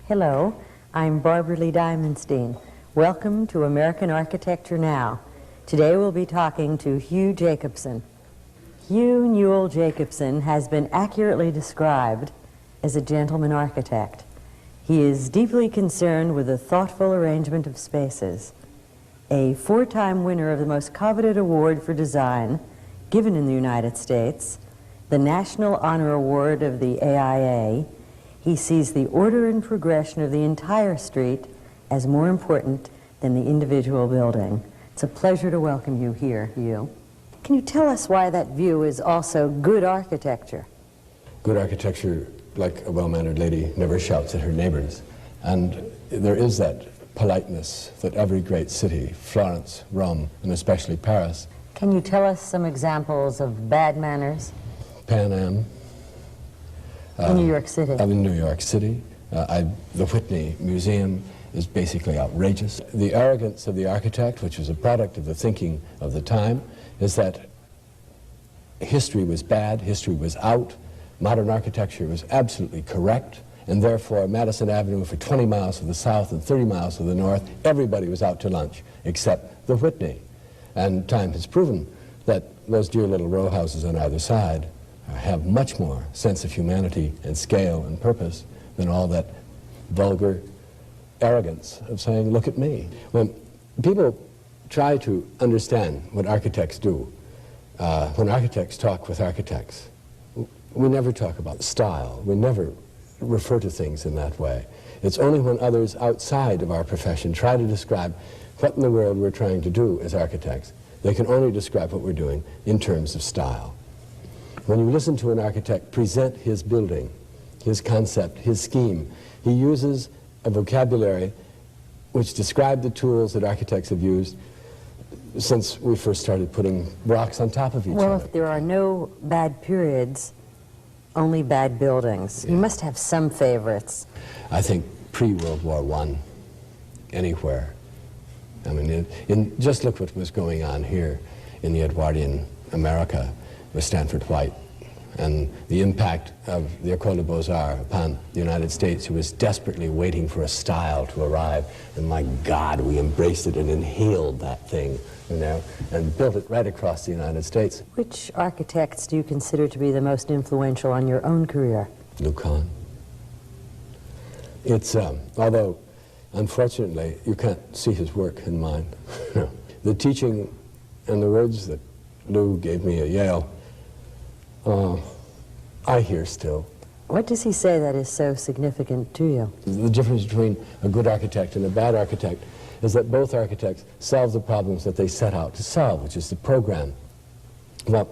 Hello, I'm Barbara Lee Diamondstein. Welcome to American Architecture Now. Today we'll be talking to Hugh Jacobsen. Hugh Newell Jacobsen has been accurately described as a gentleman architect. He is deeply concerned with the thoughtful arrangement of spaces. A four-time winner of the most coveted award for design given in the United States, the National Honor Award of the AIA, he sees the order and progression of the entire street as more important than the individual building. It's a pleasure to welcome you here, Hugh. Can you tell us why that view is also good architecture? Good architecture, like a well-mannered lady, never shouts at her neighbors. And there is that politeness that every great city, Florence, Rome, and especially Paris. Can you tell us some examples of bad manners? Pan Am. In New York City. In New York City. The Whitney Museum is basically outrageous. The arrogance of the architect, which was a product of the thinking of the time, is that history was bad, history was out, modern architecture was absolutely correct, and therefore Madison Avenue for 20 miles to the south and 30 miles to the north, everybody was out to lunch except the Whitney. And time has proven that those dear little row houses on either side have much more sense of humanity and scale and purpose than all that vulgar arrogance of saying, look at me. When people try to understand what architects do, when architects talk with architects, we never talk about style. We never refer to things in that way. It's only when others outside of our profession try to describe what in the world we're trying to do as architects, they can only describe what we're doing in terms of style. When you listen to an architect present his building, his concept, his scheme, he uses a vocabulary which describes the tools that architects have used since we first started putting rocks on top of each other. Well, if there are no bad periods, only bad buildings. Yeah. You must have some favorites. I think pre-World War I, anywhere. I mean, just look what was going on here in the Edwardian America with Stanford White and the impact of the École des Beaux-Arts upon the United States, who was desperately waiting for a style to arrive. And my God, we embraced it and inhaled that thing, you know, and built it right across the United States. Which architects do you consider to be the most influential on your own career? Lucan. It's, although, unfortunately, you can't see his work in mine. The teaching and the words that Lou gave me at Yale, I hear still. What does he say that is so significant to you? The difference between a good architect and a bad architect is that both architects solve the problems that they set out to solve, which is the program. Now,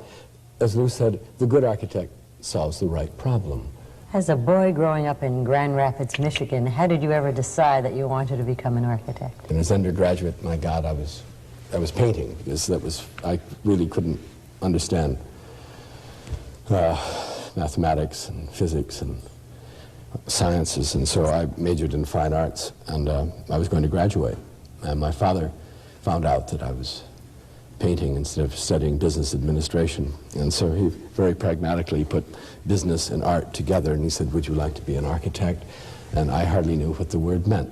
as Lou said, the good architect solves the right problem. As a boy growing up in Grand Rapids, Michigan, how did you ever decide that you wanted to become an architect? And as undergraduate, my God, I was painting, because I really couldn't understand mathematics and physics and sciences, and so I majored in fine arts, and I was going to graduate. And my father found out that I was painting instead of studying business administration, and so he very pragmatically put business and art together, and he said, would you like to be an architect? And I hardly knew what the word meant.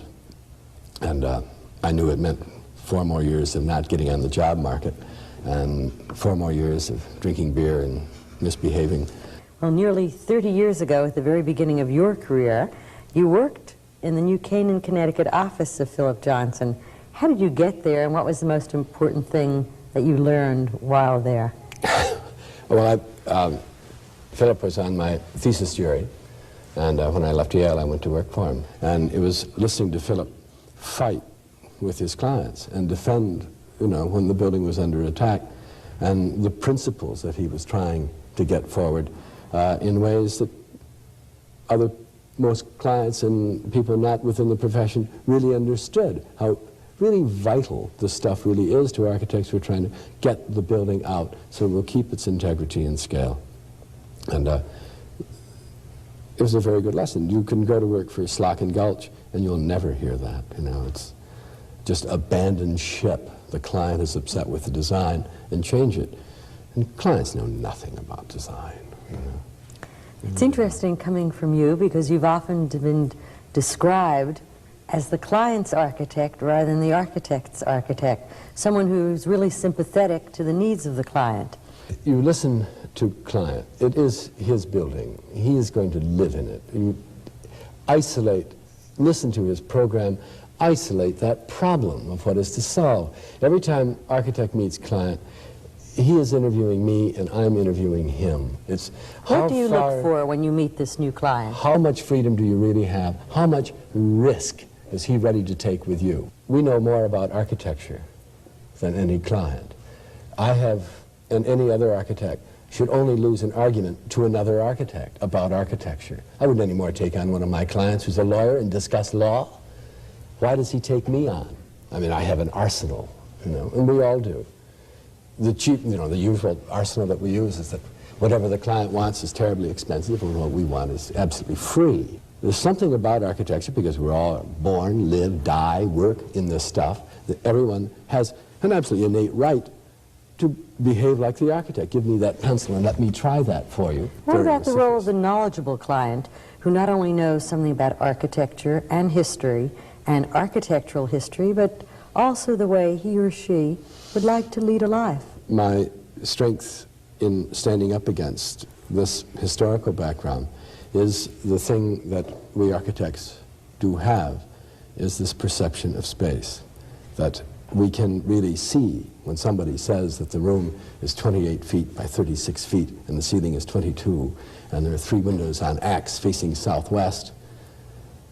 And I knew it meant 4 more years of not getting on the job market, and 4 more years of drinking beer and misbehaving. Well, nearly 30 years ago, at the very beginning of your career, you worked in the New Canaan, Connecticut office of Philip Johnson. How did you get there, and what was the most important thing that you learned while there? Well, Philip was on my thesis jury, and when I left Yale, I went to work for him. And it was listening to Philip fight with his clients and defend, you know, when the building was under attack, and the principles that he was trying to get forward in ways that most clients and people not within the profession really understood, how really vital this stuff really is to architects who are trying to get the building out so it will keep its integrity and scale. And it was a very good lesson. You can go to work for Slock and Gulch and you'll never hear that. You know, it's just abandon ship. The client is upset with the design and change it. And clients know nothing about design. You know. It's interesting coming from you because you've often been described as the client's architect rather than the architect's architect, someone who's really sympathetic to the needs of the client. You listen to client. It is his building. He is going to live in it. You isolate, listen to his program, isolate that problem of what is to solve. Every time architect meets client, he is interviewing me and I'm interviewing him. It's what do you look for when you meet this new client? How much freedom do you really have? How much risk is he ready to take with you? We know more about architecture than any client. I have, and any other architect, should only lose an argument to another architect about architecture. I wouldn't anymore take on one of my clients who's a lawyer and discuss law. Why does he take me on? I mean, I have an arsenal, you know, and we all do. The cheap, you know, the usual arsenal that we use is that whatever the client wants is terribly expensive and what we want is absolutely free. There's something about architecture, because we're all born, live, die, work in this stuff, that everyone has an absolutely innate right to behave like the architect. Give me that pencil and let me try that for you. What about the role of the knowledgeable client who not only knows something about architecture and history and architectural history, but also the way he or she would like to lead a life? My strength in standing up against this historical background is the thing that we architects do have, is this perception of space, that we can really see when somebody says that the room is 28 feet by 36 feet and the ceiling is 22 and there are 3 windows on X facing southwest.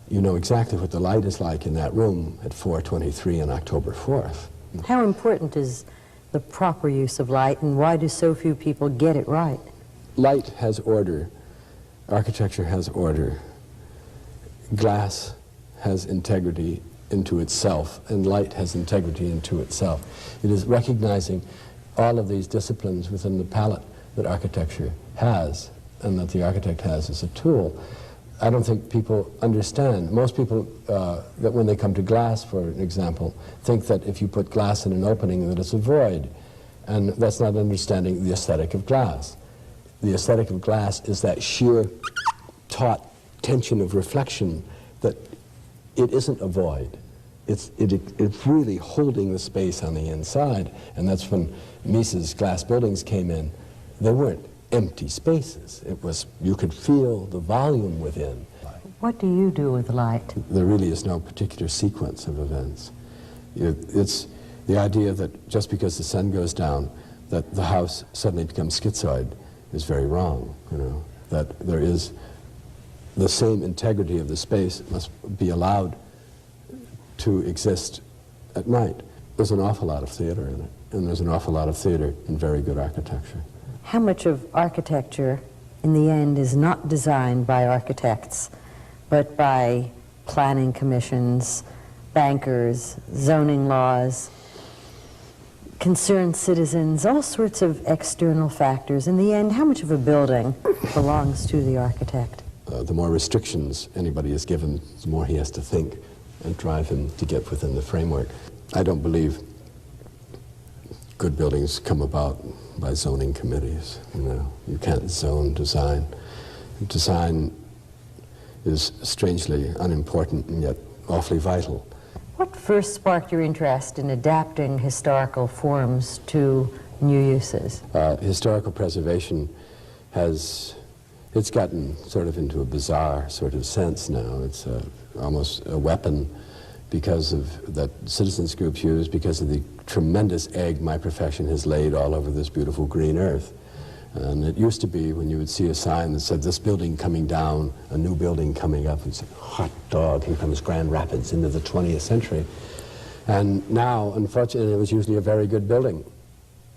You know exactly what the light is like in that room at 4:23 on October 4th. How important is the proper use of light, and why do so few people get it right? Light has order. Architecture has order. Glass has integrity into itself, and light has integrity into itself. It is recognizing all of these disciplines within the palette that architecture has, and that the architect has as a tool. I don't think people understand. Most people, that when they come to glass, for example, think that if you put glass in an opening that it's a void, and that's not understanding the aesthetic of glass. The aesthetic of glass is that sheer, taut tension of reflection, that it isn't a void. It's really holding the space on the inside, and that's when Mises' glass buildings came in. They weren't empty spaces. It was, you could feel the volume within. What do you do with light? There really is no particular sequence of events. It's the idea that just because the sun goes down, that the house suddenly becomes schizoid is very wrong, you know. That there is the same integrity of the space must be allowed to exist at night. There's an awful lot of theater in it, and there's an awful lot of theater in very good architecture. How much of architecture, in the end, is not designed by architects, but by planning commissions, bankers, zoning laws, concerned citizens, all sorts of external factors? In the end, how much of a building belongs to the architect? The more restrictions anybody is given, the more he has to think and drive him to get within the framework. I don't believe good buildings come about by zoning committees. You know, you can't zone design. Design is strangely unimportant and yet awfully vital. What first sparked your interest in adapting historical forms to new uses? Historical preservation it's gotten sort of into a bizarre sort of sense now. It's almost a weapon because of that citizens groups use, because of the tremendous egg my profession has laid all over this beautiful green earth. And it used to be when you would see a sign that said, this building coming down, a new building coming up, and say, hot dog, here comes Grand Rapids into the 20th century. And now, unfortunately, it was usually a very good building,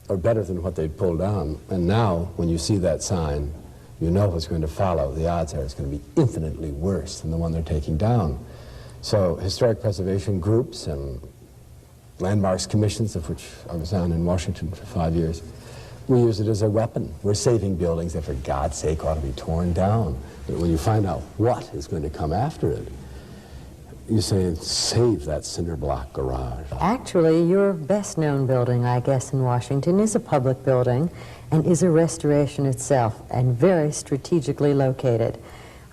or better than what they'd pulled down. And now, when you see that sign, you know what's going to follow. The odds are it's going to be infinitely worse than the one they're taking down. So historic preservation groups and landmarks commissions, of which I was on in Washington for 5 years, we use it as a weapon. We're saving buildings that, for God's sake, ought to be torn down. But when you find out what is going to come after it, you say, save that cinder block garage. Actually, your best-known building, I guess, in Washington is a public building and is a restoration itself, and very strategically located.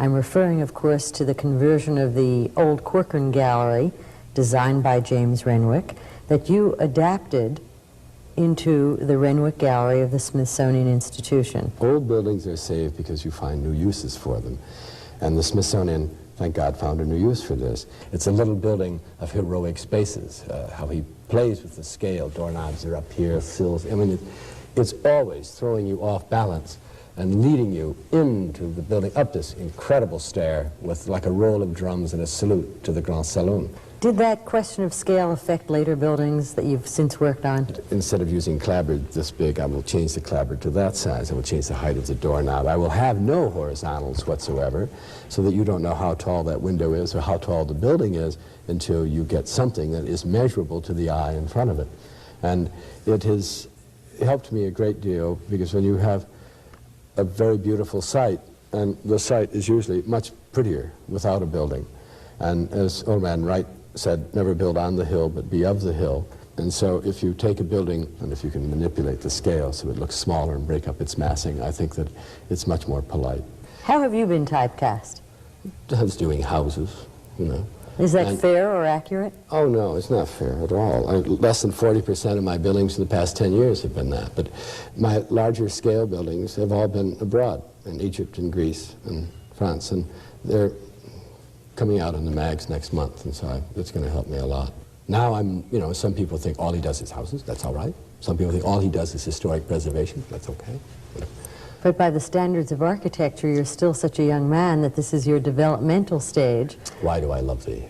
I'm referring, of course, to the conversion of the old Corcoran Gallery, designed by James Renwick, that you adapted into the Renwick Gallery of the Smithsonian Institution. Old buildings are saved because you find new uses for them. And the Smithsonian, thank God, found a new use for this. It's a little building of heroic spaces, how he plays with the scale. Doorknobs are up here, sills. I mean, it's always throwing you off balance and leading you into the building, up this incredible stair with like a roll of drums and a salute to the Grand Saloon. Did that question of scale affect later buildings that you've since worked on? Instead of using clapboard this big, I will change the clapboard to that size. I will change the height of the doorknob. I will have no horizontals whatsoever, so that you don't know how tall that window is or how tall the building is until you get something that is measurable to the eye in front of it. And it has helped me a great deal, because when you have a very beautiful site, and the site is usually much prettier without a building. And as old man Wright said, never build on the hill, but be of the hill. And so if you take a building, and if you can manipulate the scale so it looks smaller and break up its massing, I think that it's much more polite. How have you been typecast? I was doing houses, you know. Is that fair or accurate? Oh, no, it's not fair at all. Less than 40% of my buildings in the past 10 years have been that. But my larger scale buildings have all been abroad, in Egypt and Greece and France. And they're coming out in the mags next month, and so it's going to help me a lot. Now you know, some people think all he does is houses. That's all right. Some people think all he does is historic preservation. That's okay. But by the standards of architecture, you're still such a young man that this is your developmental stage. Why do I love thee?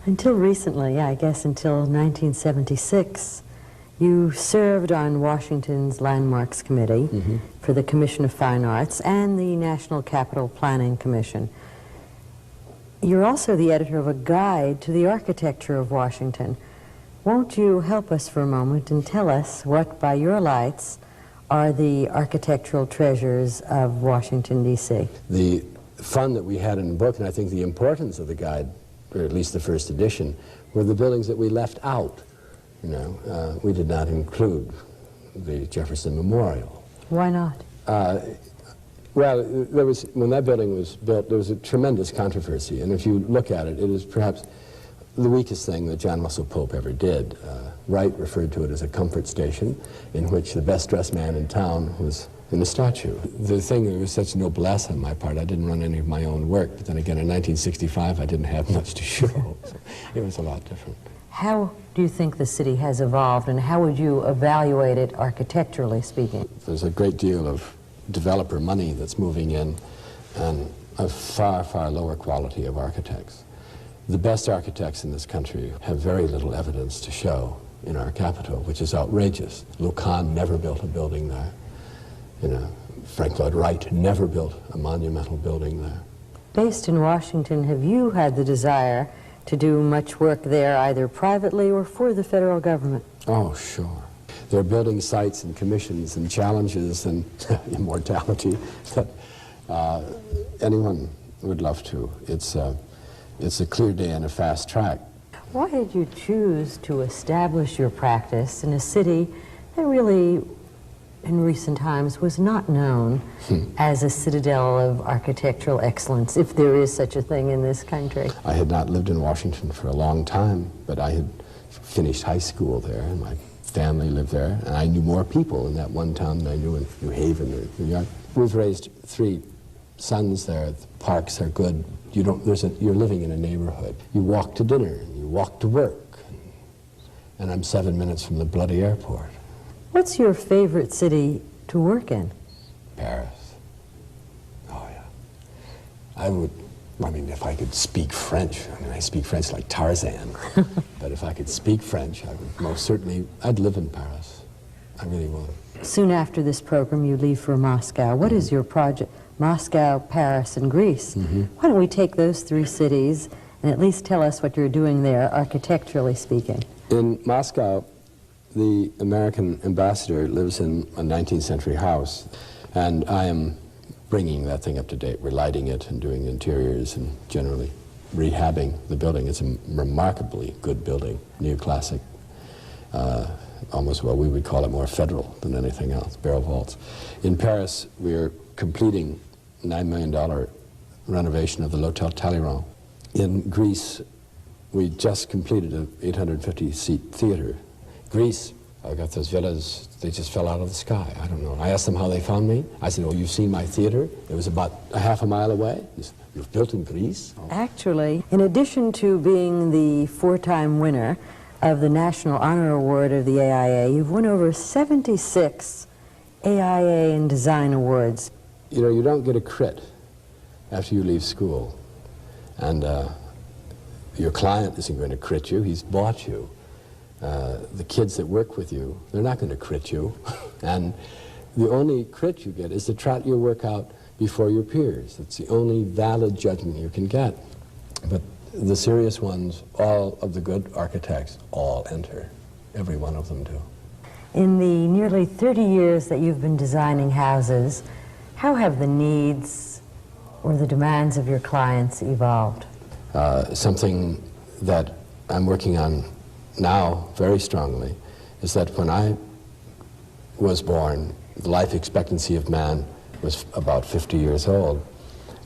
Until recently, I guess until 1976, you served on Washington's Landmarks Committee for the Commission of Fine Arts and the National Capital Planning Commission. You're also the editor of a guide to the architecture of Washington. Won't you help us for a moment and tell us what, by your lights, are the architectural treasures of Washington, D.C.? The fun that we had in the book, and I think the importance of the guide, or at least the first edition, were the buildings that we left out. You know, we did not include the Jefferson Memorial. Why not? Well, when that building was built, there was a tremendous controversy, and if you look at it, it is perhaps the weakest thing that John Russell Pope ever did. Wright referred to it as a comfort station, in which the best-dressed man in town was in a statue. The thing, there was such noblesse on my part. I didn't run any of my own work, but then again, in 1965, I didn't have much to show, so it was a lot different. How do you think the city has evolved, and how would you evaluate it architecturally speaking? There's a great deal of developer money that's moving in, and a far, far lower quality of architects. The best architects in this country have very little evidence to show in our capital, which is outrageous. Lucan never built a building there. You know, Frank Lloyd Wright never built a monumental building there. Based in Washington, have you had the desire to do much work there, either privately or for the federal government? Oh, sure. There are building sites and commissions and challenges and immortality that anyone would love to. It's a clear day and a fast track. Why did you choose to establish your practice in a city that really, in recent times, was not known as a citadel of architectural excellence, if there is such a thing in this country? I had not lived in Washington for a long time, but I had finished high school there, and my family lived there, and I knew more people in that one town than I knew in New Haven or New York. We've raised 3 sons there. The parks are good. You're living in a neighborhood. You walk to dinner, and you walk to work, and I'm 7 minutes from the bloody airport. What's your favorite city to work in? Paris. Oh, yeah. I mean, if I could speak French, I mean, I speak French like Tarzan, but if I could speak French, I would most certainly, I'd live in Paris. I really would. Soon after this program, you leave for Moscow. What is your project? Moscow, Paris, and Greece. Why don't we take those 3 cities and at least tell us what you're doing there, architecturally speaking? In Moscow, the American ambassador lives in a 19th century house, and I am bringing that thing up to date. We're lighting it and doing interiors and generally rehabbing the building. It's a remarkably good building, neoclassic, almost, well, we would call it more federal than anything else, barrel vaults. In Paris, we're completing $9 million renovation of the L'Hotel Talleyrand. In Greece, we just completed an 850-seat theater. Greece, I got those villas, they just fell out of the sky. I don't know. I asked them how they found me. I said, oh, you've seen my theater? It was about a half a mile away. You've built in Greece? Oh. Actually, in addition to being the 4-time winner of the National Honor Award of the AIA, you've won over 76 AIA and Design Awards. You know, you don't get a crit after you leave school. And your client isn't going to crit you, he's bought you. The kids that work with you, they're not going to crit you. And the only crit you get is to trot your work out before your peers. It's the only valid judgment you can get. But the serious ones, all of the good architects, all enter. Every one of them do. In the nearly 30 years that you've been designing houses, how have the needs or the demands of your clients evolved? Something that I'm working on now very strongly is that when I was born, the life expectancy of man was about 50 years old.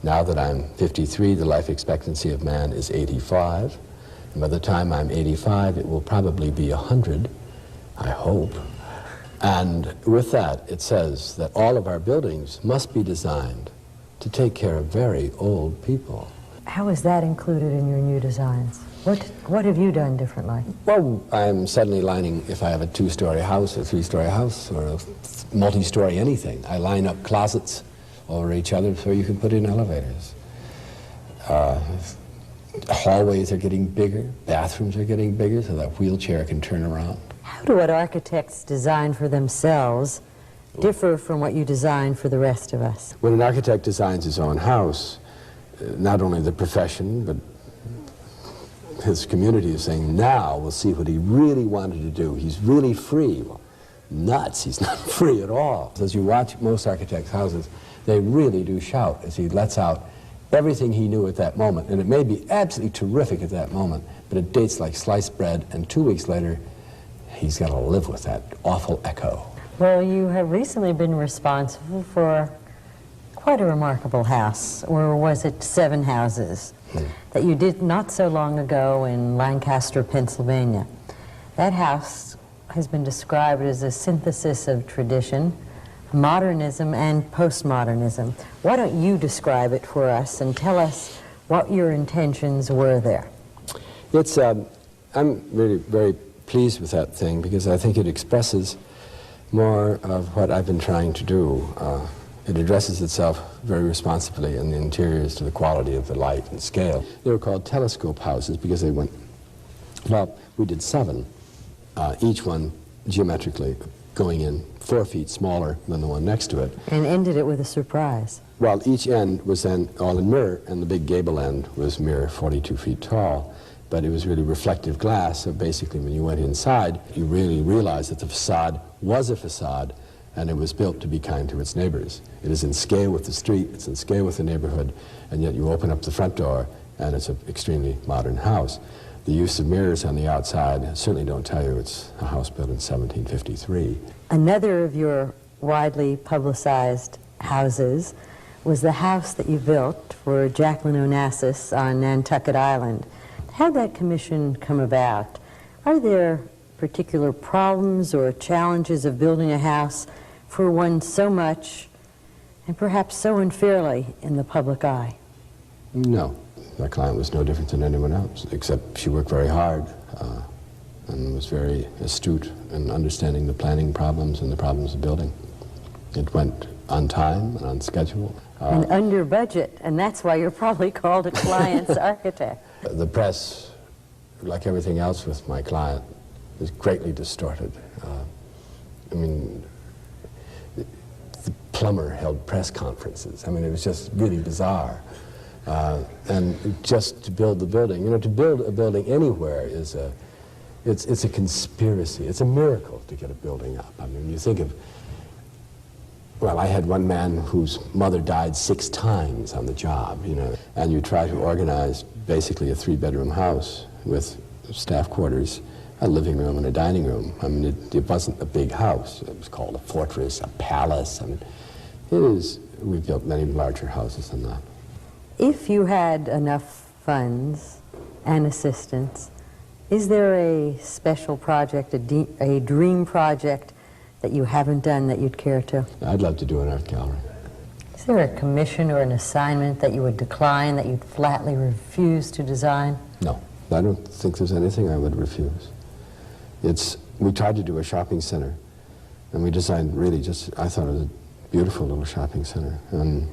Now that I'm 53, the life expectancy of man is 85. And by the time I'm 85, it will probably be 100, I hope. And with that, it says that all of our buildings must be designed to take care of very old people. How is that included in your new designs? What have you done differently? Well, I'm suddenly lining, if I have a 2-story house, a 3-story house, or a multi-story anything, I line up closets over each other so you can put in elevators. Hallways are getting bigger, bathrooms are getting bigger so that wheelchair can turn around. How do what architects design for themselves differ from what you design for the rest of us? When an architect designs his own house, not only the profession, but his community is saying, now we'll see what he really wanted to do. He's really free. Well, nuts, he's not free at all. As you watch most architects' houses, they really do shout as he lets out everything he knew at that moment. And it may be absolutely terrific at that moment, but it dates like sliced bread, and 2 weeks later, he's got to live with that awful echo. Well, you have recently been responsible for quite a remarkable house, or was it 7 houses, that you did not so long ago in Lancaster, Pennsylvania. That house has been described as a synthesis of tradition, modernism, and postmodernism. Why don't you describe it for us and tell us what your intentions were there? It's, I'm really very pleased with that thing because I think it expresses more of what I've been trying to do. It addresses itself very responsibly in the interiors to the quality of the light and scale. They were called telescope houses because they went, well, we did 7, each one geometrically going in 4 feet smaller than the one next to it. And ended it with a surprise. Well, each end was then all in mirror, and the big gable end was mirror 42 feet tall. But it was really reflective glass, so basically when you went inside, you really realized that the facade was a facade, and it was built to be kind to its neighbors. It is in scale with the street, it's in scale with the neighborhood, and yet you open up the front door, and it's an extremely modern house. The use of mirrors on the outside certainly don't tell you it's a house built in 1753. Another of your widely publicized houses was the house that you built for Jacqueline Onassis on Nantucket Island. How did that commission come about? Are there particular problems or challenges of building a house for one so much and perhaps so unfairly in the public eye? No. My client was no different than anyone else, except she worked very hard and was very astute in understanding the planning problems and the problems of building. It went on time and on schedule. And under budget, and that's why you're probably called a client's architect. The press, like everything else with my client, is greatly distorted. I mean, the plumber held press conferences. I mean, it was just really bizarre. And just to build the building, you know, to build a building anywhere is it's a conspiracy. It's a miracle to get a building up. I mean, you think of, well, I had one man whose mother died 6 times on the job, you know, and you try to organize basically a 3-bedroom house with staff quarters, a living room and a dining room. I mean, it wasn't a big house. It was called a fortress, a palace. I mean, it is we've built many larger houses than that. If you had enough funds and assistance, is there a special project, a dream project that you haven't done that you'd care to? I'd love to do an art gallery. Is there a commission or an assignment that you would decline, that you'd flatly refuse to design? No, I don't think there's anything I would refuse. We tried to do a shopping center, and we designed really I thought it was a beautiful little shopping center, and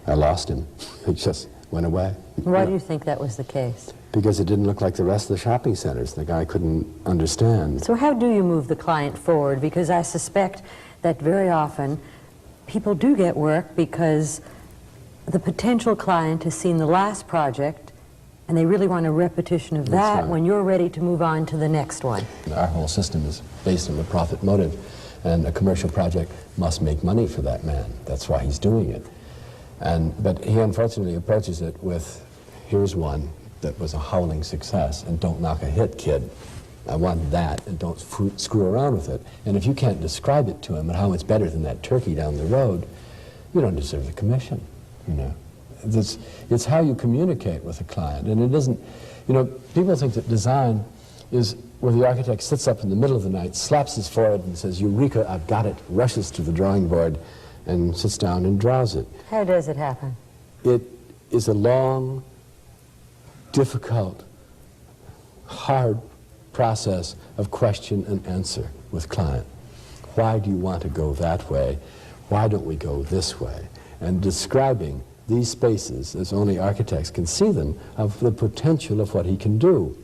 I lost him. He just went away. Why do you think that was the case? Because it didn't look like the rest of the shopping centers. The guy couldn't understand. So how do you move the client forward? Because I suspect that very often people do get work because the potential client has seen the last project and they really want a repetition of that when you're ready to move on to the next one. Our whole system is based on the profit motive, and a commercial project must make money for that man. That's why he's doing it. But he unfortunately approaches it with, here's one that was a howling success, and don't knock a hit, kid. I want that, and don't screw around with it. And if you can't describe it to him and how it's better than that turkey down the road, you don't deserve the commission, you know. It's how you communicate with a client, and it isn't, you know, people think that design is where the architect sits up in the middle of the night, slaps his forehead and says, Eureka, I've got it, rushes to the drawing board and sits down and draws it. How does it happen? It is a long, difficult, hard process of question and answer with client. Why do you want to go that way? Why don't we go this way? And describing these spaces, as only architects can see them, of the potential of what he can do.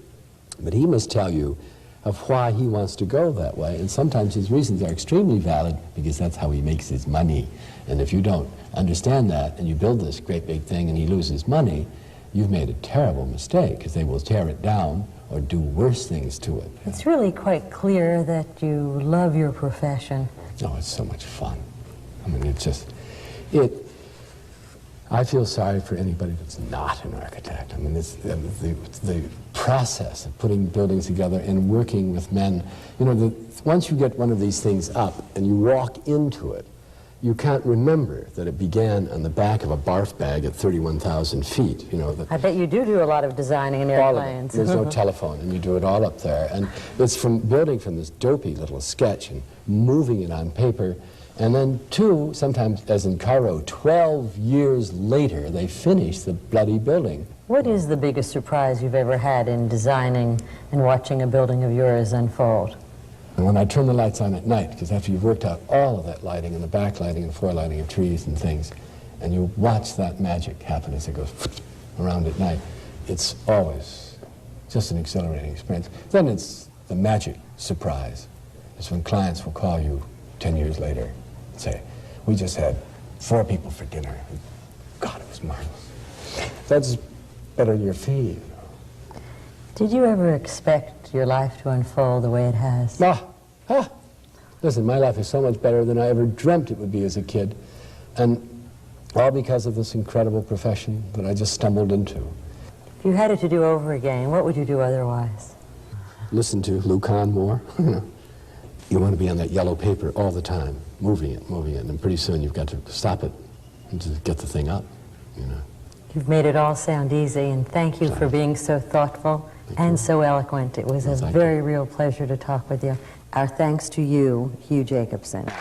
But he must tell you of why he wants to go that way, and sometimes his reasons are extremely valid because that's how he makes his money. And if you don't understand that and you build this great big thing and he loses money, you've made a terrible mistake, because they will tear it down or do worse things to it. It's really quite clear that you love your profession. Oh, it's so much fun. I mean, it's just, I feel sorry for anybody that's not an architect. I mean, it's the process of putting buildings together and working with men. You know, once you get one of these things up and you walk into it, you can't remember that it began on the back of a barf bag at 31,000 feet. You know, I bet you do a lot of designing in airplanes. There's no telephone, and you do it all up there. And it's from building from this dopey little sketch and moving it on paper. And then sometimes, as in Cairo, 12 years later, they finish the bloody building. What is the biggest surprise you've ever had in designing and watching a building of yours unfold? And when I turn the lights on at night, because after you've worked out all of that lighting and the back lighting and fore lighting of trees and things, and you watch that magic happen as it goes around at night, it's always just an exhilarating experience. Then it's the magic surprise. It's when clients will call you 10 years later and say, we just had 4 people for dinner. God, it was marvelous. That's better than your fee. Did you ever expect your life to unfold the way it has? Listen, my life is so much better than I ever dreamt it would be as a kid. And all because of this incredible profession that I just stumbled into. If you had it to do over again, what would you do otherwise? Listen to Lou Kahn more. You want to be on that yellow paper all the time, moving it, and pretty soon you've got to stop it and just get the thing up, you know. You've made it all sound easy, and thank you for being so thoughtful and so eloquent. It was a very real pleasure to talk with you. Our thanks to you, Hugh Jacobsen.